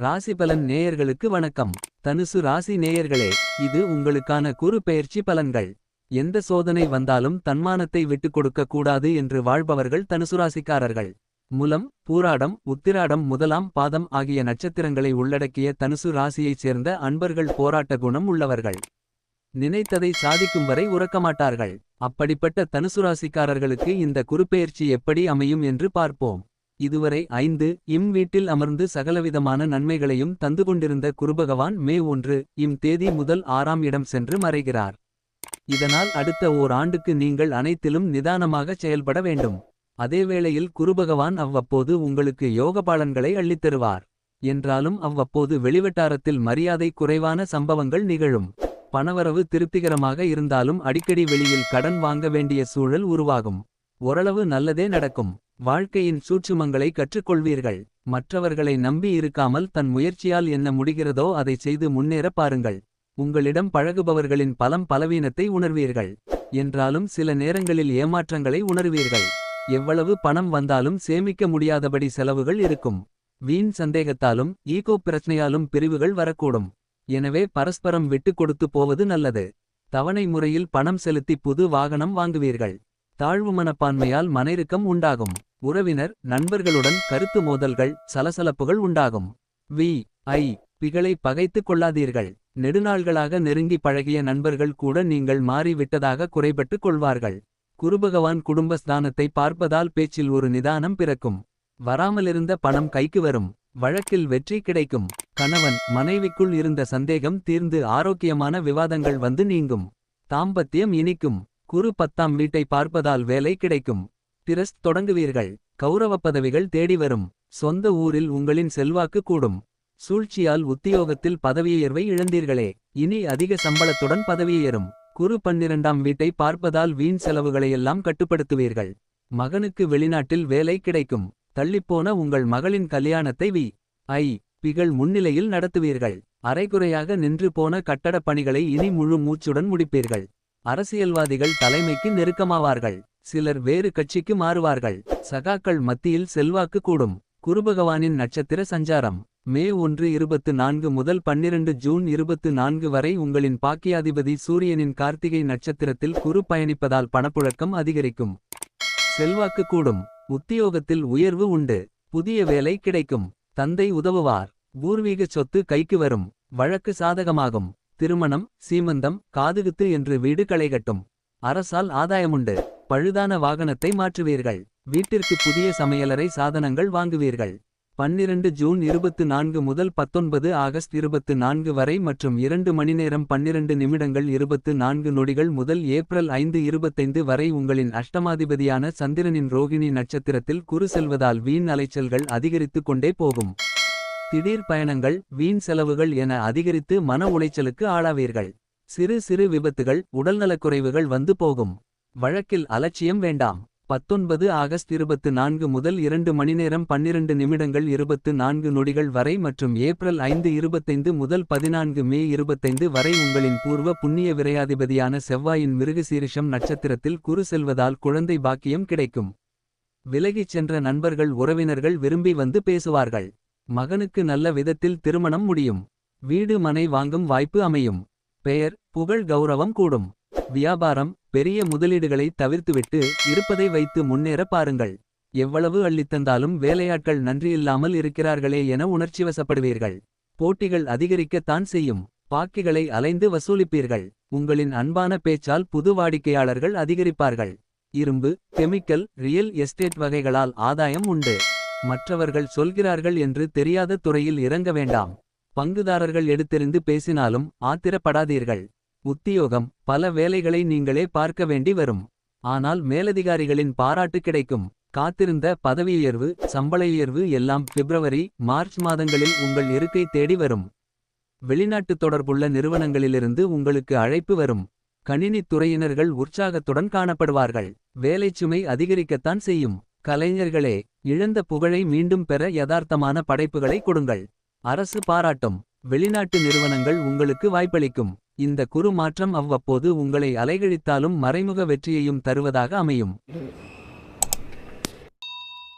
ராசிபலன் நேயர்களுக்கு வணக்கம். தனுசு ராசி நேயர்களே, இது உங்களுக்கான குரு பெயர்ச்சி பலன்கள். எந்த சோதனை வந்தாலும் தன்மானத்தை விட்டுக் கொடுக்க கூடாது என்று வாழ்பவர்கள் தனுசு ராசிக்காரர்கள். முலம், பூராடம், உத்திராடம், முதலாம் பாதம் ஆகிய நட்சத்திரங்களை உள்ளடக்கிய தனுசு ராசியைச் சேர்ந்த அன்பர்கள் போராட்ட குணம் உள்ளவர்கள். நினைத்ததை சாதிக்கும் வரை உறக்கமாட்டார்கள். அப்படிப்பட்ட தனுசு ராசிக்காரர்களுக்கு இந்த குருப்பெயர்ச்சி எப்படி அமையும் என்று பார்ப்போம். இதுவரை 5 இம் வீட்டில் அமர்ந்து சகலவிதமான நன்மைகளையும் தந்து கொண்டிருந்த குருபகவான் மே 1 இம் தேதி முதல் 6ஆம் இடம் சென்று மறைகிறார். இதனால் அடுத்த ஓர் ஆண்டுக்கு நீங்கள் அனைத்திலும் நிதானமாக செயல்பட வேண்டும். அதேவேளையில் குருபகவான் அவ்வப்போது உங்களுக்கு யோகபாலன்களை அள்ளித்தருவார். என்றாலும் அவ்வப்போது வெளிவட்டாரத்தில் மரியாதை குறைவான சம்பவங்கள் நிகழும். பணவரவு திருப்திகரமாக இருந்தாலும் அடிக்கடி வெளியில் கடன் வாங்க வேண்டிய சூழல் உருவாகும். ஓரளவு நல்லதே நடக்கும். வாழ்க்கையின் சூட்சுமங்களை கற்றுக்கொள்வீர்கள். மற்றவர்களை நம்பி இருக்காமல் தன் முயற்சியால் என்ன முடிகிறதோ அதை செய்து முன்னேற பாருங்கள். உங்களிடம் பழகுபவர்களின் பலவீனத்தை உணர்வீர்கள். என்றாலும் சில நேரங்களில் ஏமாற்றங்களை உணர்வீர்கள். எவ்வளவு பணம் வந்தாலும் சேமிக்க முடியாதபடி செலவுகள் இருக்கும். வீண் சந்தேகத்தாலும் ஈகோ பிரச்சனையாலும் பிரிவுகள் வரக்கூடும். எனவே பரஸ்பரம் விட்டு கொடுத்து போவது நல்லது. தவணை முறையில் பணம் செலுத்தி புது வாகனம் வாங்குவீர்கள். தாழ்வு மனப்பான்மையால் மனைருக்கம் உண்டாகும். உறவினர் நண்பர்களுடன் கருத்து மோதல்கள் சலசலப்புகள் உண்டாகும். பிகளை பகைத்துக் கொள்ளாதீர்கள். நெடுநாள்களாக நெருங்கி பழகிய நண்பர்கள் கூட நீங்கள் மாறிவிட்டதாக குறைபட்டுக் கொள்வார்கள். குருபகவான் குடும்பஸ்தானத்தை பார்ப்பதால் பேச்சில் ஒரு நிதானம் பிறக்கும். வராமலிருந்த பணம் கைக்கு வரும். வழக்கில் வெற்றி கிடைக்கும். கணவன் மனைவிக்குள் இருந்த சந்தேகம் தீர்ந்து ஆரோக்கியமான விவாதங்கள் வந்து நீங்கும். தாம்பத்தியம் இனிக்கும். குரு 10ஆம் வீட்டை பார்ப்பதால் வேலை கிடைக்கும். திரஸ்ட் தொடங்குவீர்கள். கௌரவ பதவிகள் தேடி வரும். சொந்த ஊரில் உங்களின் செல்வாக்கு கூடும். சூழ்ச்சியால் உத்தியோகத்தில் பதவியுயர்வை இழந்தீர்களே, இனி அதிக சம்பளத்துடன் பதவியேறும். குரு 12ஆம் வீட்டை பார்ப்பதால் வீண் செலவுகளையெல்லாம் கட்டுப்படுத்துவீர்கள். மகனுக்கு வெளிநாட்டில் வேலை கிடைக்கும். தள்ளிப்போன உங்கள் மகளின் கல்யாணத்தை பிகள் முன்னிலையில் நடத்துவீர்கள். அரைகுறையாக நின்று போன கட்டடப் பணிகளை இனி முழு மூச்சுடன் முடிப்பீர்கள். அரசியல்வாதிகள் தலைமைக்கு நெருக்கமாவார்கள். சிலர் வேறு கட்சிக்கு மாறுவார்கள். சகாக்கள் மத்தியில் செல்வாக்கு கூடும். குருபகவானின் நட்சத்திர சஞ்சாரம் மே 1 24 முதல் 12 ஜூன் 24 வரை உங்களின் பாக்கியாதிபதி சூரியனின் கார்த்திகை நட்சத்திரத்தில் குரு பயணிப்பதால் பணப்புழக்கம் அதிகரிக்கும். செல்வாக்கு கூடும். உத்தியோகத்தில் உயர்வு உண்டு. புதிய வேலை கிடைக்கும். தந்தை உதவுவார். பூர்வீக சொத்து கைக்கு வரும். வழக்கு சாதகமாகும். திருமணம் சீமந்தம் காதுகுத்து என்று வீடு களைகட்டும். அரசால் ஆதாயமுண்டு. பழுதான வாகனத்தை மாற்றுவீர்கள். வீட்டிற்கு புதிய சமையலறை சாதனங்கள் வாங்குவீர்கள். 12 ஜூன் 24 முதல் 19 ஆகஸ்ட் 24 வரை மற்றும் 2 மணி நேரம் 12 நிமிடங்கள் 24 நொடிகள் முதல் ஏப்ரல் 5 25 வரை உங்களின் அஷ்டமாதிபதியான சந்திரனின் ரோகிணி நட்சத்திரத்தில் குரு செல்வதால் வீண் அலைச்சல்கள் அதிகரித்து கொண்டே போகும். திடீர் பயணங்கள் வீண் செலவுகள் என அதிகரித்து மன உளைச்சலுக்கு ஆளாவீர்கள். சிறு சிறு விபத்துகள் உடல்நலக்குறைவுகள் வந்து போகும். வழக்கில் அலட்சியம் வேண்டாம். 19 ஆகஸ்ட் 24 முதல் 2 மணி நேரம் 12 நிமிடங்கள் 24 நொடிகள் வரை மற்றும் ஏப்ரல் 5 25 முதல் 14 மே 25 வரை உங்களின் பூர்வ புண்ணிய விரையாதிபதியான செவ்வாயின் மிருகசீரிஷம் நட்சத்திரத்தில் குரு செல்வதால் குழந்தை பாக்கியம் கிடைக்கும். விலகிச் சென்ற நண்பர்கள் உறவினர்கள் விரும்பி வந்து பேசுவார்கள். மகனுக்கு நல்ல விதத்தில் திருமணம் முடியும். வீடு மனை வாங்கும் வாய்ப்பு அமையும். பெயர் புகழ் கௌரவம் கூடும். வியாபாரம் பெரிய முதலீடுகளை தவிர்த்துவிட்டு இருப்பதை வைத்து முன்னேற பாருங்கள். எவ்வளவு அள்ளித்தந்தாலும் வேலையாட்கள் நன்றியில்லாமல் இருக்கிறார்களே என உணர்ச்சிவசப்படுவீர்கள். போட்டிகள் அதிகரிக்கத்தான் செய்யும். பாக்கிகளை அலைந்து வசூலிப்பீர்கள். உங்களின் அன்பான பேச்சால் புது வாடிக்கையாளர்கள் அதிகரிப்பார்கள். இரும்பு கெமிக்கல் ரியல் எஸ்டேட் வகைகளால் ஆதாயம் உண்டு. மற்றவர்கள் சொல்கிறார்கள் என்று தெரியாத துறையில் இறங்க வேண்டாம். பங்குதாரர்கள் எடுத்தெறிந்து பேசினாலும் ஆத்திரப்படாதீர்கள். உத்தியோகம் பல வேலைகளை நீங்களே பார்க்க வேண்டி வரும். ஆனால் மேலதிகாரிகளின் பாராட்டு கிடைக்கும். காத்திருந்த பதவியுயர்வு சம்பள உயர்வு எல்லாம் பிப்ரவரி மார்ச் மாதங்களில் உங்கள் இருக்கை தேடி வரும். வெளிநாட்டு தொடர்புள்ள நிறுவனங்களிலிருந்து உங்களுக்கு அழைப்பு வரும். கணினித் துறையினர்கள் உற்சாகத்துடன் காணப்படுவார்கள். வேலைச்சுமை அதிகரிக்கத்தான் செய்யும். கலைஞர்களே, இழந்த புகழை மீண்டும் பெற யதார்த்தமான படைப்புகளை கொடுங்கள். அரசு பாராட்டும். வெளிநாட்டு நிறுவனங்கள் உங்களுக்கு வாய்ப்பளிக்கும். இந்த குரு மாற்றம் அவ்வப்போது உங்களை அலைகழித்தாலும் மறைமுக வெற்றியையும் தருவதாக அமையும்.